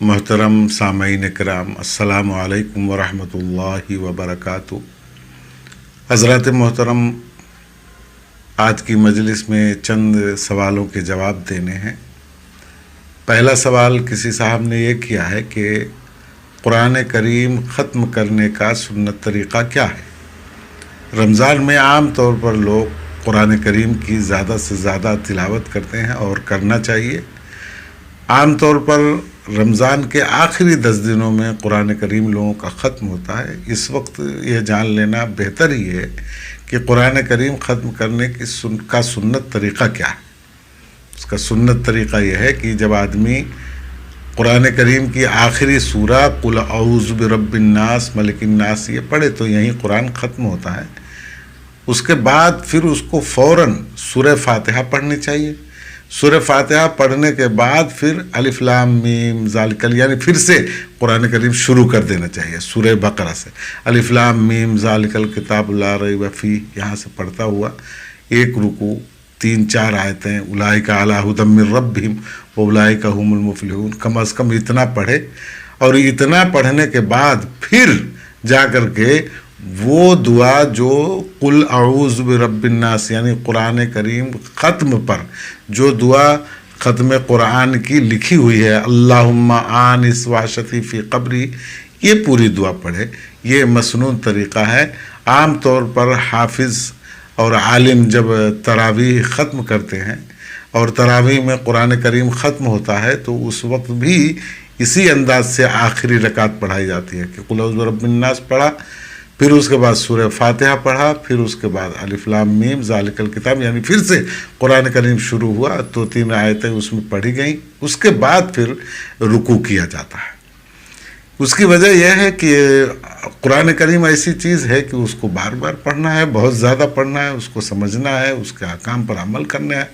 محترم سامعین کرام، السلام علیکم ورحمۃ اللہ وبرکاتہ۔ حضرات محترم، آج کی مجلس میں چند سوالوں کے جواب دینے ہیں۔ پہلا سوال کسی صاحب نے یہ کیا ہے کہ قرآن کریم ختم کرنے کا سنت طریقہ کیا ہے؟ رمضان میں عام طور پر لوگ قرآن کریم کی زیادہ سے زیادہ تلاوت کرتے ہیں اور کرنا چاہیے۔ عام طور پر رمضان کے آخری 10 دنوں میں قرآن کریم لوگوں کا ختم ہوتا ہے۔ اس وقت یہ جان لینا بہتر ہی ہے کہ قرآن کریم ختم کرنے کا سنت طریقہ کیا ہے۔ اس کا سنت طریقہ یہ ہے کہ جب آدمی قرآن کریم کی آخری سورہ قل اعوذ برب الناس ملک الناس یہ پڑھے تو یہیں قرآن ختم ہوتا ہے۔ اس کے بعد پھر اس کو فوراً سورہ فاتحہ پڑھنی چاہیے۔ سورہ فاتحہ پڑھنے کے بعد پھر الف لام میم ذالک یعنی پھر سے قرآن کریم شروع کر دینا چاہیے سورہ بقرہ سے۔ الف لام میم ذالک الکتاب لا ریب فیہ یہاں سے پڑھتا ہوا ایک رکوع 3-4 آیتیں اولئک علی ھدی من ربہم واولئک ھم المفلحون، کم از کم اتنا پڑھے، اور اتنا پڑھنے کے بعد پھر جا کر کے وہ دعا جو قل اعوذ برب الناس یعنی قرآن کریم ختم پر جو دعا ختم قرآن کی لکھی ہوئی ہے اللہم آنس وحشتی فی قبری، یہ پوری دعا پڑھے۔ یہ مسنون طریقہ ہے۔ عام طور پر حافظ اور عالم جب تراویح ختم کرتے ہیں اور تراویح میں قرآن کریم ختم ہوتا ہے تو اس وقت بھی اسی انداز سے آخری رکعت پڑھائی جاتی ہے کہ قل اعوذ برب الناس پڑھا، پھر اس کے بعد سورہ فاتحہ پڑھا، پھر اس کے بعد الف لام میم ذالک الکتاب یعنی پھر سے قرآن کریم شروع ہوا تو 3 آیتیں اس میں پڑھی گئیں۔ اس کے بعد پھر رکوع کیا جاتا ہے۔ اس کی وجہ یہ ہے کہ قرآن کریم ایسی چیز ہے کہ اس کو بار بار پڑھنا ہے، بہت زیادہ پڑھنا ہے، اس کو سمجھنا ہے، اس کے احکام پر عمل کرنا ہے۔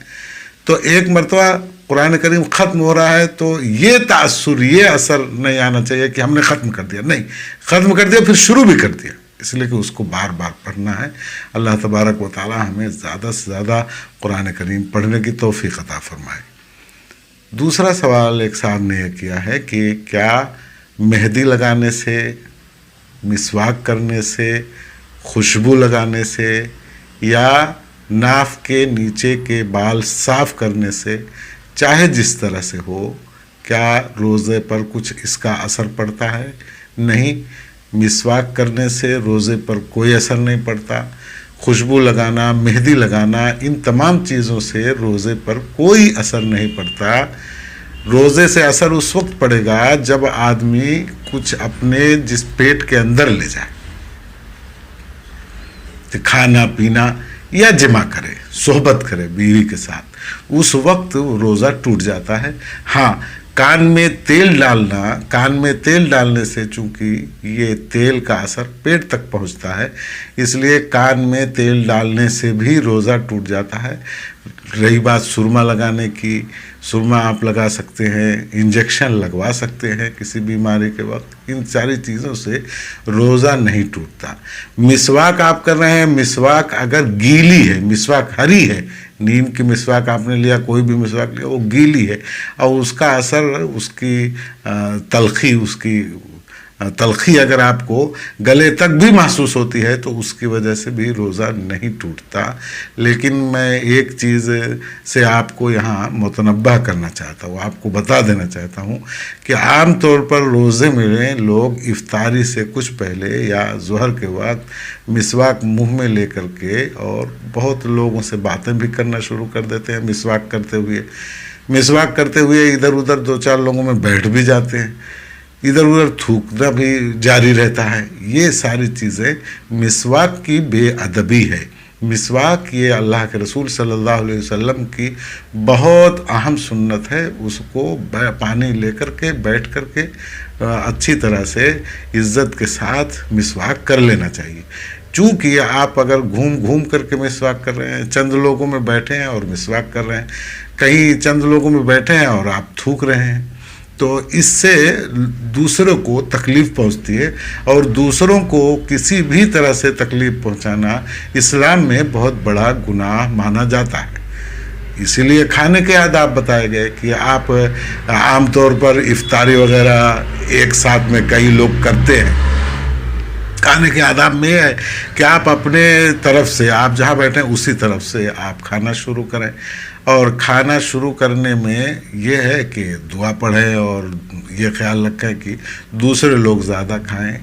تو ایک مرتبہ قرآن کریم ختم ہو رہا ہے تو یہ تأثر، یہ اثر نہیں آنا چاہیے کہ ہم نے ختم کر دیا، نہیں، ختم کر دیا پھر شروع بھی کر دیا، اس لیے کہ اس کو بار بار پڑھنا ہے۔ اللہ تبارک و تعالی ہمیں زیادہ سے زیادہ قرآن کریم پڑھنے کی توفیق عطا فرمائے۔ دوسرا سوال ایک صاحب نے یہ کیا ہے کہ کیا مہندی لگانے سے، مسواک کرنے سے، خوشبو لگانے سے یا ناف کے نیچے کے بال صاف کرنے سے، چاہے جس طرح سے ہو، کیا روزے پر کچھ اس کا اثر پڑتا ہے؟ نہیں، مسواک کرنے سے روزے پر کوئی اثر نہیں پڑتا۔ خوشبو لگانا، مہندی لگانا، ان تمام چیزوں سے روزے پر کوئی اثر نہیں پڑتا۔ روزے سے اثر اس وقت پڑے گا جب آدمی کچھ اپنے جس پیٹ کے اندر لے جائے، کھانا پینا یا جمع کرے، صحبت کرے بیوی کے ساتھ، اس وقت روزہ ٹوٹ جاتا ہے۔ ہاں، کان میں تیل ڈالنے سے چونکہ یہ تیل کا اثر پیٹ تک پہنچتا ہے، اس لیے کان میں تیل ڈالنے سے بھی روزہ ٹوٹ جاتا ہے۔ رہی بات سرما لگانے کی، سرما آپ لگا سکتے ہیں، انجیکشن لگوا سکتے ہیں کسی بیماری کے وقت، ان ساری چیزوں سے روزہ نہیں ٹوٹتا۔ مسواک آپ کر رہے ہیں، مسواک اگر گیلی ہے، مسواک ہری ہے، نیم کی مسواک آپ نے لیا، کوئی بھی مسواک لیا، وہ گیلی ہے اور اس کا اثر، اس کی تلخی اگر آپ کو گلے تک بھی محسوس ہوتی ہے تو اس کی وجہ سے بھی روزہ نہیں ٹوٹتا۔ لیکن میں ایک چیز سے آپ کو یہاں متنبہ کرنا چاہتا ہوں، آپ کو بتا دینا چاہتا ہوں کہ عام طور پر روزے میں لوگ افطاری سے کچھ پہلے یا ظہر کے وقت مسواک منہ میں لے کر کے اور بہت لوگوں سے باتیں بھی کرنا شروع کر دیتے ہیں۔ مسواک کرتے ہوئے ادھر ادھر 2-4 لوگوں میں بیٹھ بھی جاتے ہیں، ادھر ادھر تھوکنا بھی جاری رہتا ہے۔ یہ ساری چیزیں مسواک کی بے ادبی ہے۔ مسواک یہ اللہ کے رسول صلی اللہ علیہ وسلم کی بہت اہم سنت ہے، اس کو پانی لے کر کے بیٹھ کر کے اچھی طرح سے عزت کے ساتھ مسواک کر لینا چاہیے۔ چونکہ آپ اگر گھوم کر کے مسواک کر رہے ہیں، چند لوگوں میں بیٹھے ہیں اور مسواک کر رہے ہیں، کہیں چند لوگوں میں بیٹھے ہیں اور آپ تھوک رہے ہیں، تو اس سے دوسروں کو تکلیف پہنچتی ہے، اور دوسروں کو کسی بھی طرح سے تکلیف پہنچانا اسلام میں بہت بڑا گناہ مانا جاتا ہے۔ اسی لیے کھانے کے آداب بتائے گئے کہ آپ عام طور پر افطاری وغیرہ ایک ساتھ میں کئی لوگ کرتے ہیں. کھانے کے آداب میں یہ ہے کہ آپ اپنے طرف سے، آپ جہاں بیٹھیں اسی طرف سے آپ کھانا شروع کریں، اور کھانا شروع کرنے میں یہ ہے کہ دعا پڑھیں اور یہ خیال رکھیں کہ دوسرے لوگ زیادہ کھائیں.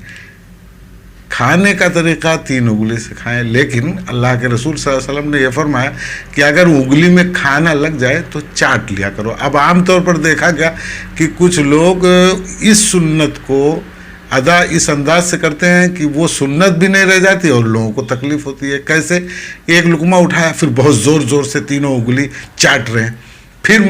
کھانے کا طریقہ 3 انگلی سے کھائیں، لیکن اللہ کے رسول صلی اللہ علیہ وسلم نے یہ فرمایا کہ اگر انگلی میں کھانا لگ جائے تو چاٹ لیا کرو. اب عام طور پر دیکھا گیا کہ کچھ لوگ اس سنت کو ادا اس انداز سے کرتے ہیں کہ وہ سنت بھی نہیں رہ جاتی اور لوگوں کو تکلیف ہوتی ہے. کیسے؟ ایک لقمہ اٹھایا، پھر بہت زور زور سے تینوں انگلی چاٹ رہے ہیں، پھر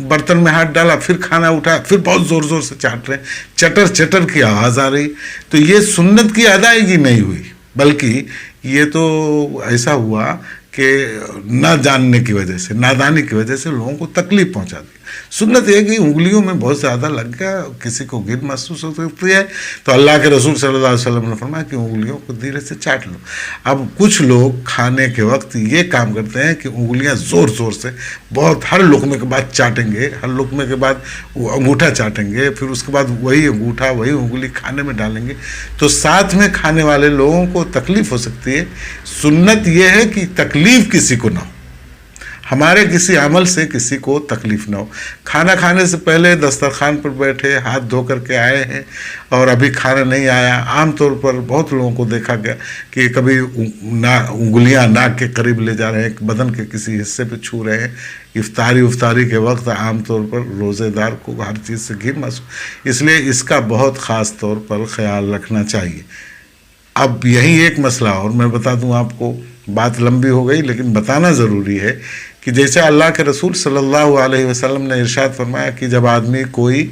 برتن میں ہاتھ ڈالا، پھر کھانا اٹھایا، پھر بہت زور زور سے چاٹ رہے ہیں، چٹر چٹر کی آواز آ رہی. تو یہ سنت کی ادائیگی نہیں ہوئی، بلکہ یہ تو ایسا ہوا کہ نہ جاننے کی وجہ سے، نادانی کی وجہ سے لوگوں کو تکلیف پہنچا دی. سنت یہ کہ انگلیوں میں بہت زیادہ لگ گیا، کسی کو گر محسوس ہو سکتی ہے، تو اللہ کے رسول صلی اللہ علیہ وسلم نے فرمایا کہ انگلیوں کو دھیرے سے چاٹ لو. اب کچھ لوگ کھانے کے وقت یہ کام کرتے ہیں کہ انگلیاں زور زور سے بہت، ہر لقمے کے بعد چاٹیں گے، ہر لقمے کے بعد وہ انگوٹھا چاٹیں گے، پھر اس کے بعد وہی انگوٹھا وہی انگلی کھانے میں ڈالیں گے، تو ساتھ میں کھانے والے لوگوں کو تکلیف ہو سکتی ہے. سنت یہ ہے کہ تکلیف کسی کو نہ ہو، ہمارے کسی عمل سے کسی کو تکلیف نہ ہو. کھانا کھانے سے پہلے دسترخوان پر بیٹھے ہاتھ دھو کر کے آئے ہیں اور ابھی کھانا نہیں آیا. عام طور پر بہت لوگوں کو دیکھا گیا کہ کبھی انگلیاں ناک کے قریب لے جا رہے ہیں، بدن کے کسی حصے پہ چھو رہے ہیں. افطاری کے وقت عام طور پر روزے دار کو ہر چیز سے گھن محسوس، اس لیے اس کا بہت خاص طور پر خیال رکھنا چاہیے. اب یہی ایک مسئلہ اور میں بتا دوں آپ کو، بات لمبی ہو گئی لیکن بتانا ضروری ہے کہ جیسے اللہ کے رسول صلی اللہ علیہ وسلم نے ارشاد فرمایا کہ جب آدمی کوئی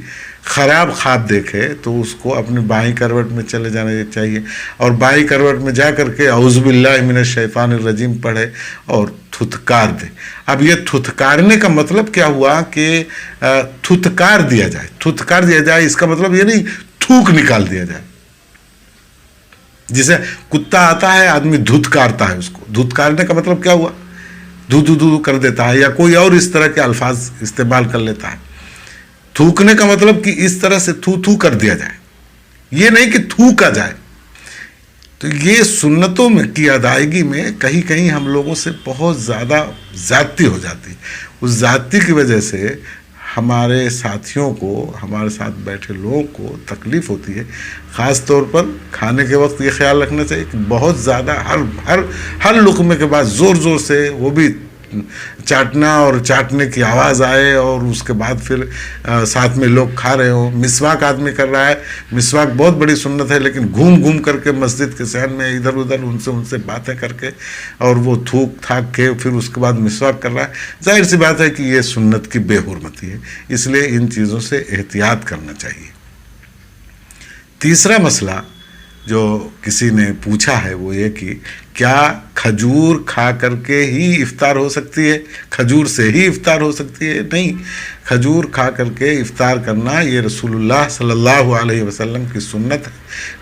خراب خواب دیکھے تو اس کو اپنی بائیں کروٹ میں چلے جانا چاہیے اور بائیں کروٹ میں جا کر کے اعوذ باللہ من الشیطان الرجیم پڑھے اور تھتکار دے. اب یہ تھتکارنے کا مطلب کیا ہوا کہ تھتکار دیا جائے. تھتکار دیا جائے اس کا مطلب یہ نہیں تھوک نکال دیا جائے. جسے کتا آتا ہے آدمی دھتکارتا ہے، اس کو دھتکارنے کا مطلب کیا ہوا؟ دھو دھو دھو کر دیتا ہے یا کوئی اور اس طرح کے الفاظ استعمال کر لیتا ہے. تھوکنے کا مطلب کہ اس طرح سے تھو تھو کر دیا جائے، یہ نہیں کہ تھوکا جائے. تو یہ سنتوں میں کی ادائیگی میں کہیں کہیں ہم لوگوں سے بہت زیادہ زیادتی ہو جاتی. اس زیادتی کی وجہ سے ہمارے ساتھیوں کو، ہمارے ساتھ بیٹھے لوگوں کو تکلیف ہوتی ہے. خاص طور پر کھانے کے وقت یہ خیال رکھنا چاہیے کہ بہت زیادہ ہر لقمے کے بعد زور زور سے وہ بھی چاٹنا اور چاٹنے کی آواز آئے اور اس کے بعد پھر ساتھ میں لوگ کھا رہے ہوں. مسواک آدمی کر رہا ہے، مسواک بہت بڑی سنت ہے، لیکن گھوم گھوم کر کے مسجد کے صحن میں ادھر ادھر ان سے باتیں کر کے اور وہ تھوک تھاک کے پھر اس کے بعد مسواک کر رہا ہے. ظاہر سی بات ہے کہ یہ سنت کی بے حرمتی ہے، اس لیے ان چیزوں سے احتیاط کرنا چاہیے. تیسرا مسئلہ جو کسی نے پوچھا ہے وہ یہ کہ کیا کھجور کھا کر کے ہی افطار ہو سکتی ہے؟ کھجور سے ہی افطار ہو سکتی ہے؟ نہیں، کھجور کھا کر کے افطار کرنا یہ رسول اللہ صلی اللہ علیہ وسلم کی سنت ہے.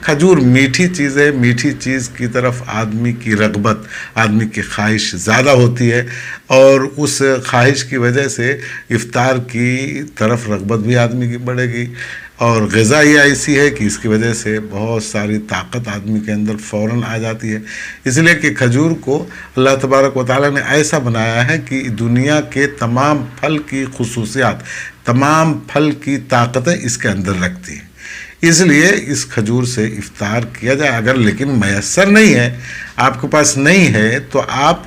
کھجور میٹھی چیز ہے، میٹھی چیز کی طرف آدمی کی رغبت، آدمی کی خواہش زیادہ ہوتی ہے اور اس خواہش کی وجہ سے افطار کی طرف رغبت بھی آدمی کی بڑھے گی. اور غذا یہ ایسی ہے کہ اس کی وجہ سے بہت ساری طاقت آدمی کے اندر فوراً آ جاتی ہے. اس لیے کہ کھجور کو اللہ تبارک و تعالیٰ نے ایسا بنایا ہے کہ دنیا کے تمام پھل کی خصوصیات، تمام پھل کی طاقتیں اس کے اندر رکھتی ہیں. اس لیے اس کھجور سے افطار کیا جائے. اگر لیکن میسر نہیں ہے، آپ کے پاس نہیں ہے، تو آپ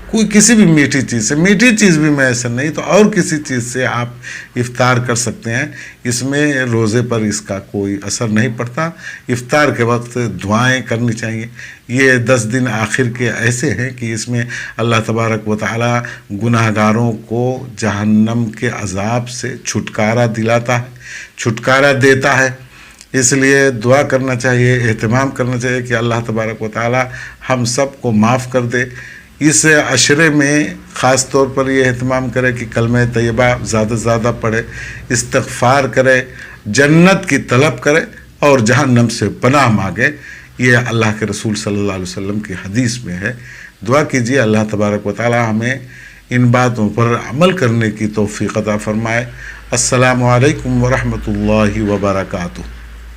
کوئی کسی بھی میٹھی چیز سے، میٹھی چیز بھی میسر نہیں تو اور کسی چیز سے آپ افطار کر سکتے ہیں. اس میں روزے پر اس کا کوئی اثر نہیں پڑتا. افطار کے وقت دعائیں کرنی چاہیے. یہ 10 دن آخر کے ایسے ہیں کہ اس میں اللہ تبارک و تعالیٰ گناہ گاروں کو جہنم کے عذاب سے چھٹکارا دلاتا ہے، چھٹکارا دیتا ہے. اس لیے دعا کرنا چاہیے، اہتمام کرنا چاہیے کہ اللہ تبارک و تعالیٰ ہم سب کو معاف کر دے. اس عشرے میں خاص طور پر یہ اہتمام کرے کہ کلمہ طیبہ زیادہ سے زیادہ پڑھے، استغفار کرے، جنت کی طلب کرے اور جہنم سے پناہ مانگے. یہ اللہ کے رسول صلی اللہ علیہ وسلم کی حدیث میں ہے. دعا کیجیے اللہ تبارک و تعالیٰ ہمیں ان باتوں پر عمل کرنے کی توفیق عطا فرمائے۔ السلام علیکم ورحمۃ اللہ وبرکاتہ۔